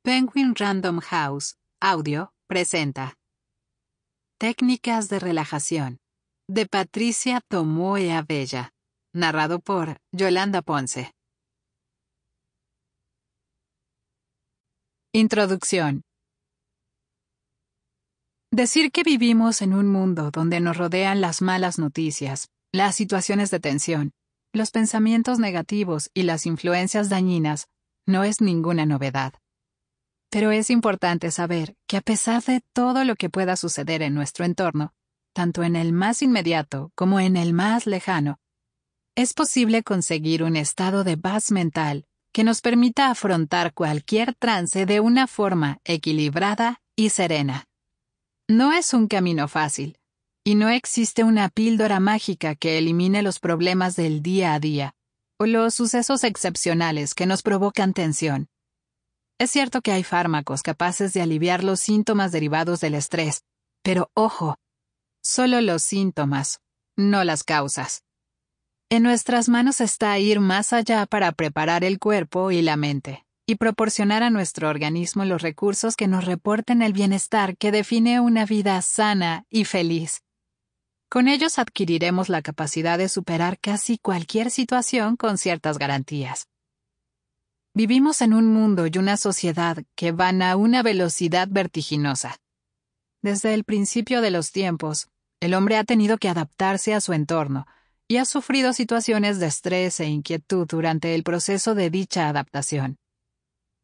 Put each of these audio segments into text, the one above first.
Penguin Random House, audio, presenta Técnicas de relajación, de Patricia Tomoe Abella, narrado por Yolanda Ponce. Introducción. Decir que vivimos en un mundo donde nos rodean las malas noticias, las situaciones de tensión, los pensamientos negativos y las influencias dañinas no es ninguna novedad. Pero es importante saber que a pesar de todo lo que pueda suceder en nuestro entorno, tanto en el más inmediato como en el más lejano, es posible conseguir un estado de paz mental que nos permita afrontar cualquier trance de una forma equilibrada y serena. No es un camino fácil, y no existe una píldora mágica que elimine los problemas del día a día o los sucesos excepcionales que nos provocan tensión. Es cierto que hay fármacos capaces de aliviar los síntomas derivados del estrés, pero ojo, solo los síntomas, no las causas. En nuestras manos está ir más allá para preparar el cuerpo y la mente, y proporcionar a nuestro organismo los recursos que nos reporten el bienestar que define una vida sana y feliz. Con ellos adquiriremos la capacidad de superar casi cualquier situación con ciertas garantías. Vivimos en un mundo y una sociedad que van a una velocidad vertiginosa. Desde el principio de los tiempos, el hombre ha tenido que adaptarse a su entorno y ha sufrido situaciones de estrés e inquietud durante el proceso de dicha adaptación.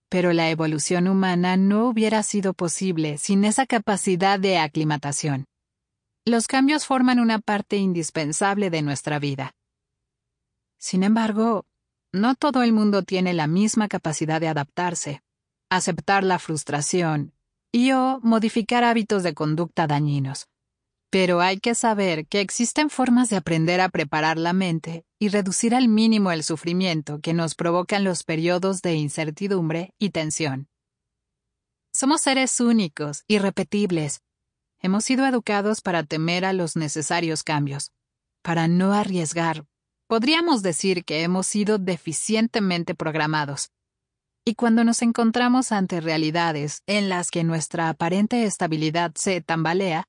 Pero la evolución humana no hubiera sido posible sin esa capacidad de aclimatación. Los cambios forman una parte indispensable de nuestra vida. Sin embargo, no todo el mundo tiene la misma capacidad de adaptarse, aceptar la frustración o modificar hábitos de conducta dañinos. Pero hay que saber que existen formas de aprender a preparar la mente y reducir al mínimo el sufrimiento que nos provocan los periodos de incertidumbre y tensión. Somos seres únicos, irrepetibles. Hemos sido educados para temer a los necesarios cambios, para no arriesgar. Podríamos decir que hemos sido deficientemente programados. Y cuando nos encontramos ante realidades en las que nuestra aparente estabilidad se tambalea,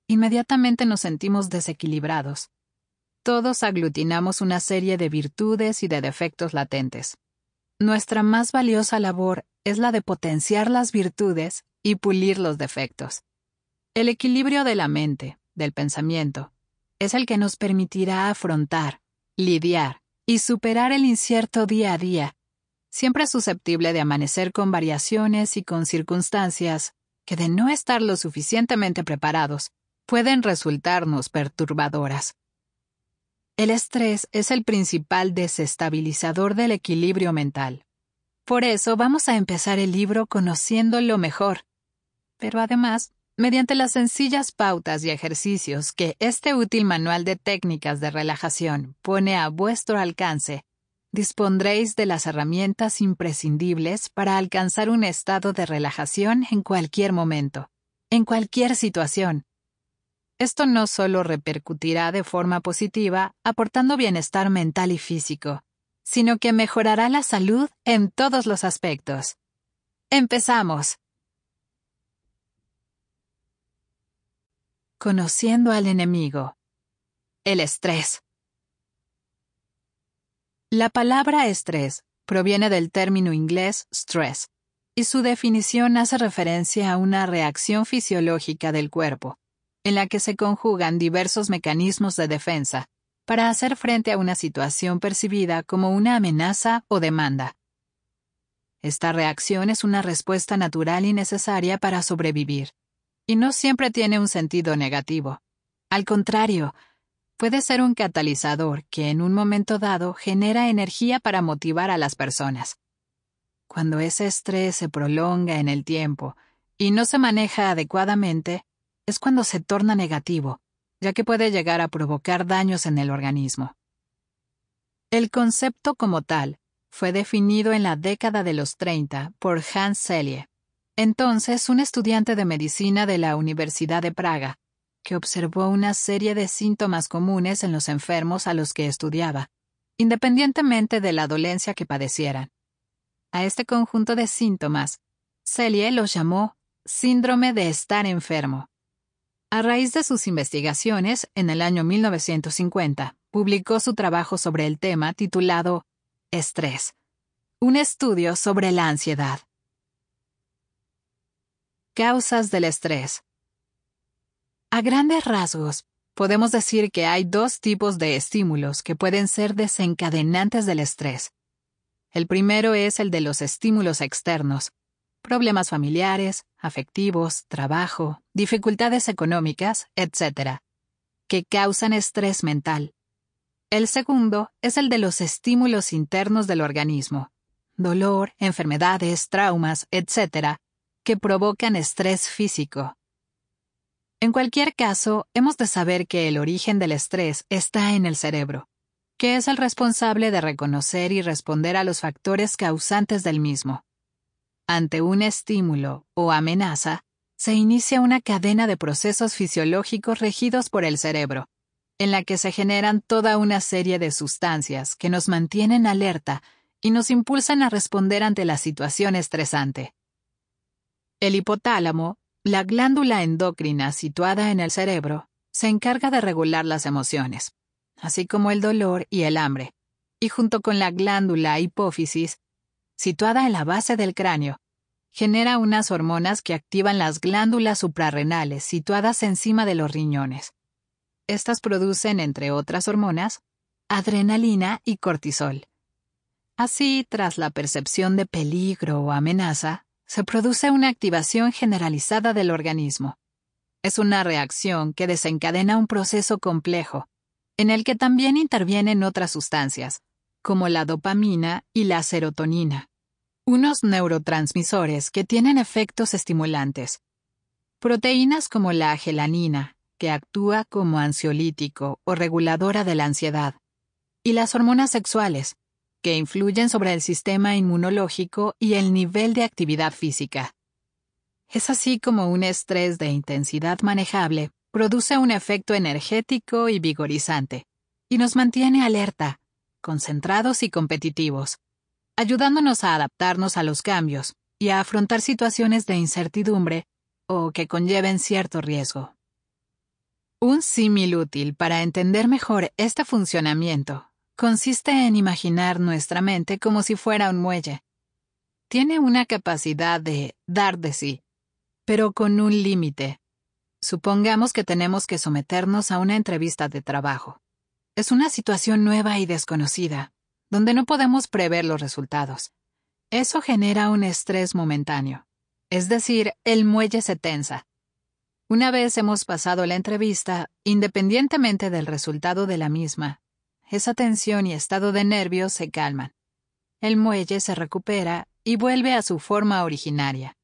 inmediatamente nos sentimos desequilibrados. Todos aglutinamos una serie de virtudes y de defectos latentes. Nuestra más valiosa labor es la de potenciar las virtudes y pulir los defectos. El equilibrio de la mente, del pensamiento, es el que nos permitirá afrontar, lidiar y superar el incierto día a día, siempre susceptible de amanecer con variaciones y con circunstancias que, de no estar lo suficientemente preparados, pueden resultarnos perturbadoras. El estrés es el principal desestabilizador del equilibrio mental. Por eso vamos a empezar el libro conociéndolo mejor, pero además, mediante las sencillas pautas y ejercicios que este útil manual de técnicas de relajación pone a vuestro alcance, dispondréis de las herramientas imprescindibles para alcanzar un estado de relajación en cualquier momento, en cualquier situación. Esto no solo repercutirá de forma positiva, aportando bienestar mental y físico, sino que mejorará la salud en todos los aspectos. ¡Empezamos! Conociendo al enemigo. El estrés. La palabra estrés proviene del término inglés stress, y su definición hace referencia a una reacción fisiológica del cuerpo, en la que se conjugan diversos mecanismos de defensa para hacer frente a una situación percibida como una amenaza o demanda. Esta reacción es una respuesta natural y necesaria para sobrevivir, y no siempre tiene un sentido negativo. Al contrario, puede ser un catalizador que en un momento dado genera energía para motivar a las personas. Cuando ese estrés se prolonga en el tiempo y no se maneja adecuadamente, es cuando se torna negativo, ya que puede llegar a provocar daños en el organismo. El concepto como tal fue definido en la década de los 30 por Hans Selye, entonces un estudiante de medicina de la Universidad de Praga, que observó una serie de síntomas comunes en los enfermos a los que estudiaba, independientemente de la dolencia que padecieran. A este conjunto de síntomas Selye los llamó síndrome de estar enfermo. A raíz de sus investigaciones, en el año 1950, publicó su trabajo sobre el tema titulado Estrés, un estudio sobre la ansiedad. Causas del estrés. A grandes rasgos, podemos decir que hay dos tipos de estímulos que pueden ser desencadenantes del estrés. El primero es el de los estímulos externos, problemas familiares, afectivos, trabajo, dificultades económicas, etc., que causan estrés mental. El segundo es el de los estímulos internos del organismo, dolor, enfermedades, traumas, etc., que provocan estrés físico. En cualquier caso, hemos de saber que el origen del estrés está en el cerebro, que es el responsable de reconocer y responder a los factores causantes del mismo. Ante un estímulo o amenaza, se inicia una cadena de procesos fisiológicos regidos por el cerebro, en la que se generan toda una serie de sustancias que nos mantienen alerta y nos impulsan a responder ante la situación estresante. El hipotálamo, la glándula endocrina situada en el cerebro, se encarga de regular las emociones, así como el dolor y el hambre, y junto con la glándula hipófisis, situada en la base del cráneo, genera unas hormonas que activan las glándulas suprarrenales situadas encima de los riñones. Estas producen, entre otras hormonas, adrenalina y cortisol. Así, tras la percepción de peligro o amenaza, se produce una activación generalizada del organismo. Es una reacción que desencadena un proceso complejo, en el que también intervienen otras sustancias, como la dopamina y la serotonina, unos neurotransmisores que tienen efectos estimulantes. Proteínas como la gelanina, que actúa como ansiolítico o reguladora de la ansiedad, y las hormonas sexuales, que influyen sobre el sistema inmunológico y el nivel de actividad física. Es así como un estrés de intensidad manejable produce un efecto energético y vigorizante, y nos mantiene alerta, concentrados y competitivos, ayudándonos a adaptarnos a los cambios y a afrontar situaciones de incertidumbre o que conlleven cierto riesgo. Un símil útil para entender mejor este funcionamiento consiste en imaginar nuestra mente como si fuera un muelle. Tiene una capacidad de dar de sí, pero con un límite. Supongamos que tenemos que someternos a una entrevista de trabajo. Es una situación nueva y desconocida, donde no podemos prever los resultados. Eso genera un estrés momentáneo. Es decir, el muelle se tensa. Una vez hemos pasado la entrevista, independientemente del resultado de la misma, esa tensión y estado de nervios se calman. El muelle se recupera y vuelve a su forma originaria.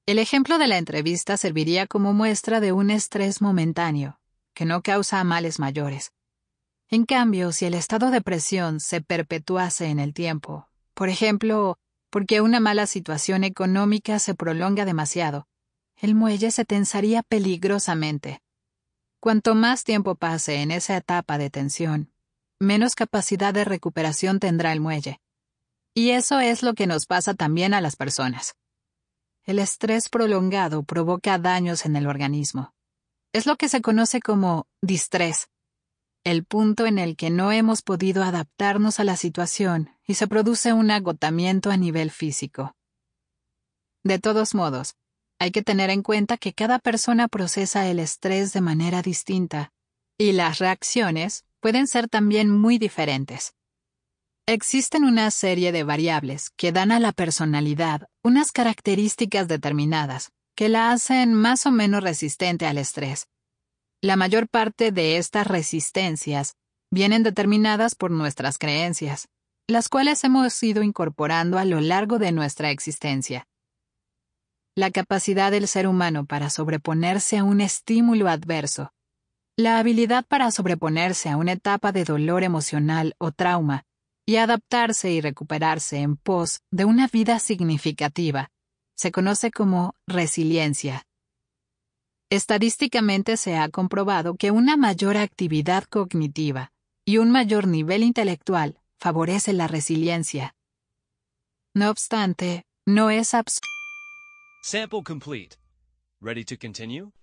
El ejemplo de la entrevista serviría como muestra de un estrés momentáneo, que no causa males mayores. En cambio, si el estado de presión se perpetuase en el tiempo, por ejemplo, porque una mala situación económica se prolonga demasiado, el muelle se tensaría peligrosamente. Cuanto más tiempo pase en esa etapa de tensión, menos capacidad de recuperación tendrá el muelle. Y eso es lo que nos pasa también a las personas. El estrés prolongado provoca daños en el organismo. Es lo que se conoce como distrés, el punto en el que no hemos podido adaptarnos a la situación y se produce un agotamiento a nivel físico. De todos modos, hay que tener en cuenta que cada persona procesa el estrés de manera distinta, y las reacciones pueden ser también muy diferentes. Existen una serie de variables que dan a la personalidad unas características determinadas que la hacen más o menos resistente al estrés. La mayor parte de estas resistencias vienen determinadas por nuestras creencias, las cuales hemos ido incorporando a lo largo de nuestra existencia. La capacidad del ser humano para sobreponerse a un estímulo adverso, la habilidad para sobreponerse a una etapa de dolor emocional o trauma y adaptarse y recuperarse en pos de una vida significativa, se conoce como resiliencia. Estadísticamente se ha comprobado que una mayor actividad cognitiva y un mayor nivel intelectual favorece la resiliencia. No obstante, no es Sample complete. Ready to continue?